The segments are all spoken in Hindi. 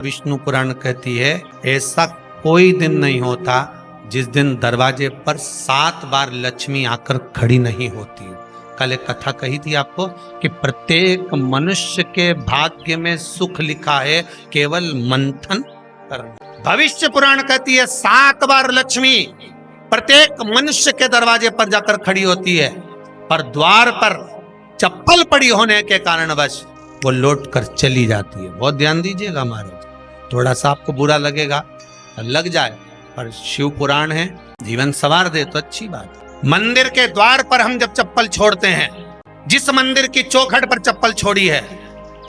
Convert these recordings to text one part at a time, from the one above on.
विष्णु पुराण कहती है ऐसा कोई दिन नहीं होता जिस दिन दरवाजे पर 7 बार लक्ष्मी आकर खड़ी नहीं होती। कल एक कथा कही थी आपको कि प्रत्येक मनुष्य के भाग्य में सुख लिखा है केवल मंथन करना। भविष्य पुराण कहती है 7 बार लक्ष्मी प्रत्येक मनुष्य के दरवाजे पर जाकर खड़ी होती है, पर द्वार पर चप्पल पड़ी होने के कारणवश वो लौट कर चली जाती है। बहुत ध्यान दीजिएगा महाराज, थोड़ा सा आपको बुरा लगेगा, लग जाए, पर शिव पुराण है, जीवन संवार दे तो अच्छी बात है। मंदिर के द्वार पर हम जब चप्पल छोड़ते हैं, जिस मंदिर की चौखट पर चप्पल छोड़ी है,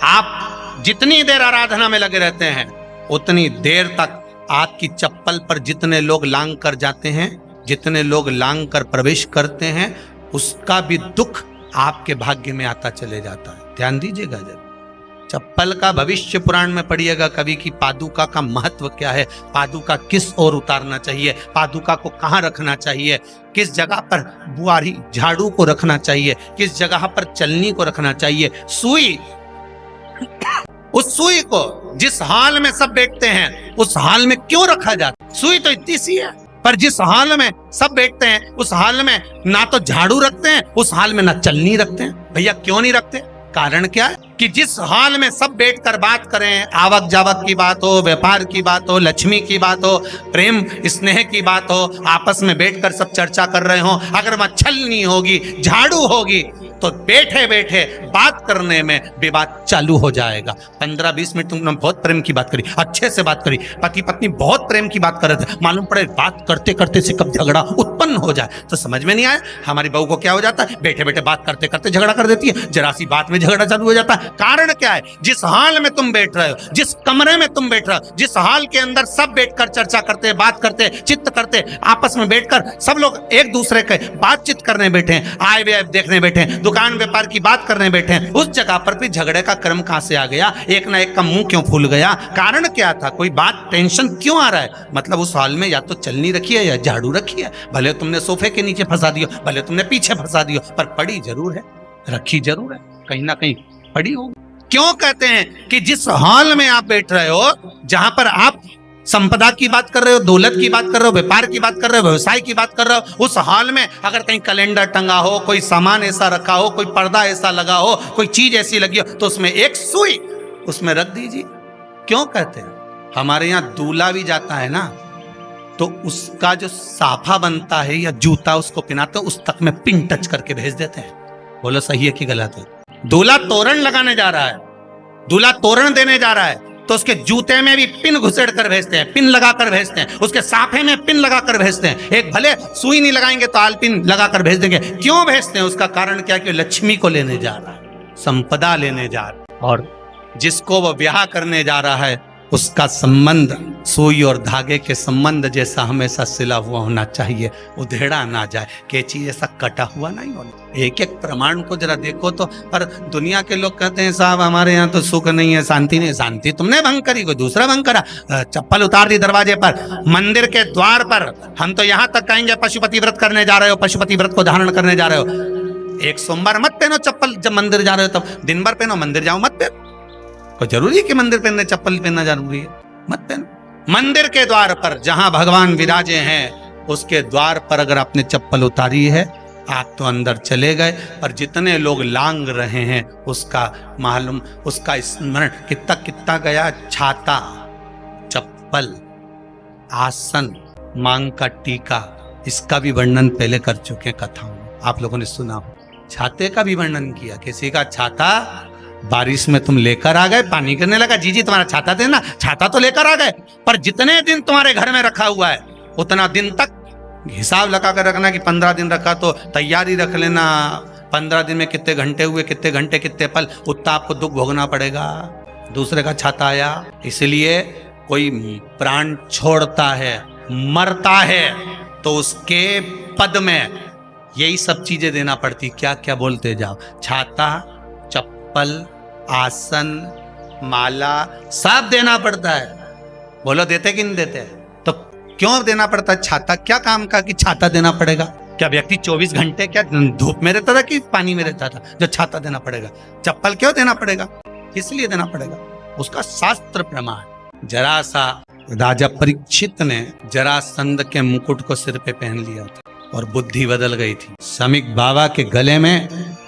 आप जितनी देर आराधना में लगे रहते हैं उतनी देर तक आपकी चप्पल पर जितने लोग लांग कर जाते हैं, जितने लोग लांग कर प्रवेश करते हैं, उसका भी दुख आपके भाग्य में आता चले जाता है। ध्यान दीजिएगा जरा, चप्पल का भविष्य पुराण में पढ़िएगा कवि की पादुका का महत्व क्या है, पादुका किस ओर उतारना चाहिए, पादुका को कहाँ रखना चाहिए, किस जगह पर बुआरी झाड़ू को रखना चाहिए, किस जगह पर चलनी को रखना चाहिए, सुई उस सुई को जिस हाल में सब बैठते हैं उस हाल में क्यों रखा जाता है? सुई तो इतनी सी है, पर जिस हाल में सब बैठते हैं उस हाल में ना तो झाड़ू रखते हैं, उस हाल में ना चलनी रखते हैं। भैया क्यों नहीं रखते? कारण क्या है कि जिस हाल में सब बैठकर बात करें, आवक जावक की बात हो, व्यापार की बात हो, लक्ष्मी की बात हो, प्रेम स्नेह की बात हो, आपस में बैठकर सब चर्चा कर रहे हो, अगर वहां छलनी होगी, झाड़ू होगी, तो बैठे बैठे बात करने में विवाद चालू हो जाएगा। 15-20 मिनट तुमने बहुत प्रेम की बात करी, अच्छे से बात करी, पति पत्नी बहुत प्रेम की बात कर रहे थे, मालूम पड़े बात करते करते से कब झगड़ा उत्पन्न हो जाए तो समझ में नहीं आया। हमारी बहू को क्या हो जाता है, बैठे बैठे बात करते करते झगड़ा कर देती है, जरा सी बात में झगड़ा चालू हो जाता है। कारण क्या है? जिस हाल में तुम बैठ रहे हो, जिस कमरे में तुम बैठ रहे हो, जिस हाल के अंदर सब बैठकर चर्चा करते, बात करते, चित्त करते, आपस में बैठकर सब लोग एक दूसरे के बातचीत करने बैठे हैं, आय व्यय देखने बैठे हैं, दुकान व्यापार की बात करने बैठे हैं, उस जगह पर भी झगड़े का क्रम कहां से आ गया? एक ना एक का मुंह क्यों फूल गया? कारण क्या था? कोई बात टेंशन क्यों आ रहा है? मतलब उस हाल में या तो चलनी रखी है या झाड़ू रखी है, भले तुमने सोफे के नीचे फंसा दियो, भले तुमने पीछे फंसा दियो, पर पड़ी जरूर है, रखी जरूर है, कहीं ना कहीं पड़ी होगी। क्यों कहते हैं कि जिस हाल में आप बैठ रहे हो, जहां पर आप संपदा की बात कर रहे हो, दौलत की बात कर रहे हो, व्यापार की बात कर रहे हो, व्यवसाय की बात कर रहे हो, उस हाल में अगर कहीं कैलेंडर टंगा हो, कोई सामान ऐसा रखा हो, कोई पर्दा ऐसा लगा हो, कोई चीज ऐसी लगी हो, तो उसमें एक सुई उसमें रख दीजिए। क्यों कहते हैं? हमारे यहाँ दूल्हा भी जाता है ना, तो उसका जो साफा बनता है या जूता उसको पहनाते हैं, उस तक में पिन टच करके भेज देते हैं। बोलो सही है कि गलत है? दूल्हा तोरण लगाने जा रहा है, दूल्हा तोरण देने जा रहा है, तो उसके जूते में भी पिन घुसेड़ कर भेजते हैं, पिन लगाकर भेजते हैं, उसके साफे में पिन लगाकर भेजते हैं। एक भले सुई नहीं लगाएंगे तो आल पिन लगाकर भेज देंगे। क्यों भेजते हैं? उसका कारण क्या? कि लक्ष्मी को लेने जा रहा है, संपदा लेने जा रहा है, और जिसको वो ब्याह करने जा रहा है उसका संबंध सुई और धागे के संबंध जैसा हमेशा सिला हुआ होना चाहिए, उधेड़ा ना जाए, कि चीज ऐसा कटा हुआ नहीं होना। एक एक प्रमाण को जरा देखो तो। पर दुनिया के लोग कहते हैं साहब हमारे यहाँ तो सुख नहीं है, शांति नहीं। शांति तुमने भंग करी, कोई दूसरा भंग करा। चप्पल उतार दी दरवाजे पर, मंदिर के द्वार पर। हम तो यहाँ तक कहेंगे पशुपति व्रत करने जा रहे हो, पशुपति व्रत को धारण करने जा रहे हो, एक सोमवार मत पहनो चप्पल, जब मंदिर जा रहे हो तब दिन भर पहनो, मंदिर जाओ मत पहनो। कोई जरूरी है कि मंदिर पहनने चप्पल पहनना जरूरी है? मत पहनो। मंदिर के द्वार पर जहां भगवान विराजे हैं उसके द्वार पर अगर आपने चप्पल उतारी है, आप तो अंदर चले गए, पर जितने लोग लांग रहे हैं उसका मालूम, उसका स्मरण कितना कितना गया। छाता, चप्पल, आसन, मांग का टीका, इसका भी वर्णन पहले कर चुके हैं कथाओं में, आप लोगों ने सुना हो। छाते का भी वर्णन किया, किसी का छाता बारिश में तुम लेकर आ गए, पानी गिरने लगा, जी जी तुम्हारा छाता देना, छाता तो लेकर आ गए, पर जितने दिन तुम्हारे घर में रखा हुआ है उतना दिन तक हिसाब लगा कर रखना कि 15 दिन रखा तो तैयारी रख लेना, 15 दिन में कितने घंटे हुए, कितने घंटे कितने पल, उतना आपको दुख भोगना पड़ेगा। दूसरे का छाता आया, इसलिए कोई प्राण छोड़ता है, मरता है, तो उसके पद में यही सब चीजें देना पड़ती। क्या क्या बोलते जाओ, छाता, चप्पल, आसन, माला, सब देना पड़ता है। बोलो देते कि नहीं देते? तो क्यों देना पड़ता है? छाता क्या काम का कि छाता देना पड़ेगा? क्या व्यक्ति 24 घंटे क्या धूप में रहता था कि पानी में रहता था जो छाता देना पड़ेगा? चप्पल क्यों देना पड़ेगा? इसलिए देना पड़ेगा, उसका शास्त्र प्रमाण। जरा सा राजा परीक्षित ने जरासंध के मुकुट को सिर पे पहन लिया था और बुद्धि बदल गई थी। समीक बाबा के गले में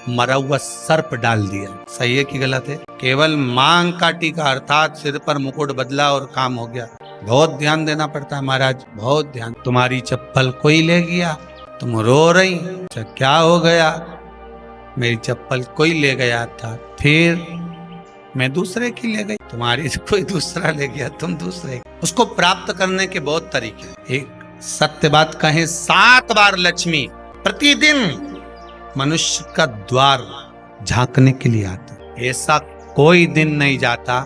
मरा हुआ सर्प डाल दिया। सही है कि गलत है? केवल मांग का टीका अर्थात सिर पर मुकुट बदला और काम हो गया। बहुत ध्यान देना पड़ता है महाराज, बहुत ध्यान। तुम्हारी चप्पल कोई ले गया, तुम रो रही, क्या हो गया? मेरी चप्पल कोई ले गया था, फिर मैं दूसरे की ले गई। तुम्हारी कोई दूसरा ले गया, तुम दूसरे। उसको प्राप्त करने के बहुत तरीके। एक सत्य बात कहें, 7 बार लक्ष्मी प्रतिदिन मनुष्य का द्वार झांकने के लिए आती। ऐसा कोई दिन नहीं जाता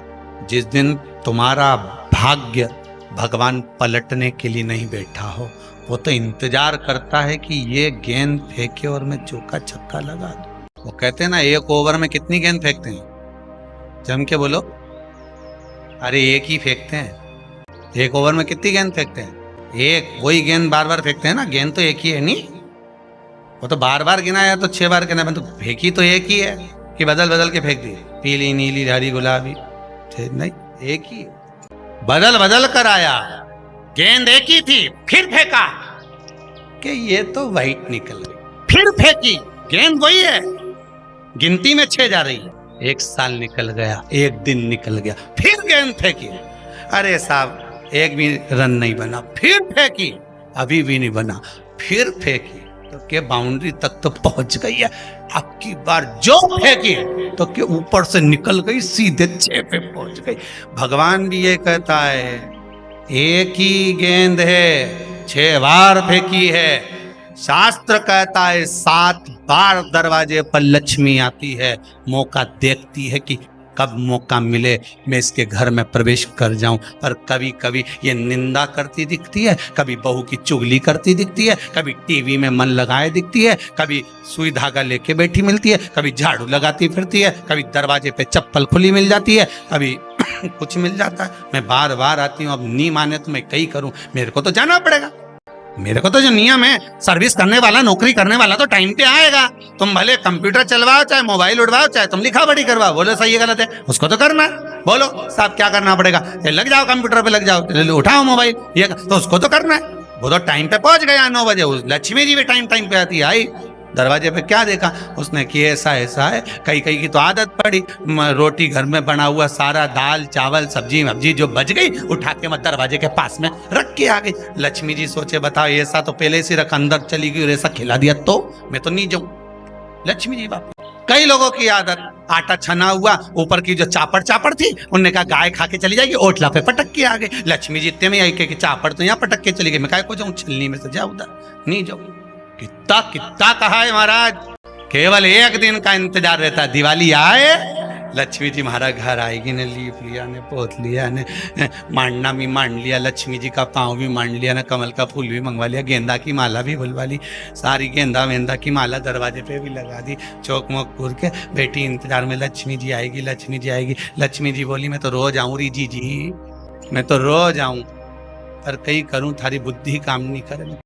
जिस दिन तुम्हारा भाग्य भगवान पलटने के लिए नहीं बैठा हो। वो तो इंतजार करता है कि ये गेंद फेंके और मैं चौका छक्का लगा दूं। वो कहते हैं ना, 1 ओवर में कितनी गेंद फेंकते हैं? जम के बोलो। अरे एक ही फेंकते हैं। 1 ओवर में कितनी गेंद फेंकते हैं? एक। वही गेंद बार बार फेंकते हैं ना, गेंद तो एक ही है नहीं। वो तो बार बार गिना या तो 6 बार गिना, तो फेंकी तो एक ही है कि बदल बदल के फेंक दी, पीली नीली हरी गुलाबी। नहीं, एक ही। बदल बदल कर आया, गेंद एक ही थी, फिर फेंका कि ये तो वाइट निकल गई, फिर फेंकी, गेंद वही है, गिनती में 6 जा रही है। 1 साल निकल गया, 1 दिन निकल गया, फिर गेंद फेंकी। अरे साहब, एक भी रन नहीं बना, फिर फेंकी, अभी भी नहीं बना, फिर फेंकी, तो के बाउंड्री तक तो पहुंच गई है। अब की बार जो फेंकी तो के ऊपर से निकल गई, सीधे 6 पे पहुंच गई। भगवान भी ये कहता है, एक ही गेंद है, 6 बार फेंकी है। शास्त्र कहता है 7 बार दरवाजे पर लक्ष्मी आती है, मौका देखती है कि कब मौका मिले मैं इसके घर में प्रवेश कर जाऊं। पर कभी कभी ये निंदा करती दिखती है, कभी बहू की चुगली करती दिखती है, कभी टीवी में मन लगाए दिखती है, कभी सुई धागा लेके बैठी मिलती है, कभी झाड़ू लगाती फिरती है, कभी दरवाजे पे चप्पल खुली मिल जाती है, कभी कुछ मिल जाता है। मैं बार बार आती हूँ, अब नहीं माने तो मैं कई करूं, मेरे को तो जाना पड़ेगा। मेरे को तो जो नियम है, सर्विस करने वाला, नौकरी करने वाला तो टाइम पे आएगा। तुम भले कंप्यूटर चलवाओ, चाहे मोबाइल उड़वाओ, चाहे तुम लिखा पढ़ी करवाओ, बोलो सही है गलत है, उसको तो करना है। बोलो साहब क्या करना पड़ेगा? लग जाओ कंप्यूटर पे, लग जाओ, उठाओ मोबाइल, ये तो उसको तो करना है। वो तो टाइम पे पहुंच गया 9 बजे। लक्ष्मी जी भी टाइम पे आती है। आई दरवाजे पे क्या देखा उसने कि ऐसा ऐसा है। कई कई की तो आदत पड़ी, रोटी घर में बना हुआ सारा दाल चावल सब्जी वब्जी जो बच गई, उठा के मैं दरवाजे के पास में रख के आ गई। लक्ष्मी जी सोचे बताओ, ऐसा तो पहले से रख, अंदर चली गई और ऐसा खिला दिया तो मैं तो नहीं जाऊं। लक्ष्मी जी बाप। कई लोगों की आदत, आटा छना हुआ, ऊपर की जो चापड़ थी, उन्होंने कहा गाय खा के चली जाएगी, ओटला पे पटक के आ गई। लक्ष्मी जी इतने में आई कि चापड़ तो यहाँ पटक के चली गई, मैं काय को जाऊं, छलनी में से जा उधर नहीं जाऊं। कितना कितना कहा है महाराज, केवल 1 दिन का इंतजार रहता है, दिवाली आए लक्ष्मी जी हमारा घर आएगी ने, लीप लिया ने, पोत लिया ने, मांडना भी मांड लिया, लक्ष्मी जी का पाँव भी मांड लिया ना, कमल का फूल भी मंगवा लिया, गेंदा की माला भी बुलवा ली, सारी गेंदा वेंदा की माला दरवाजे पे भी लगा दी, चौक मोक पूर के बेटी इंतजार में, लक्ष्मी जी आएगी, लक्ष्मी जी आएगी। लक्ष्मी जी बोली मैं तो रोज आऊँ री जी, मैं तो रोज आऊँ, पर कई करूँ थारी बुद्धि काम नहीं करे।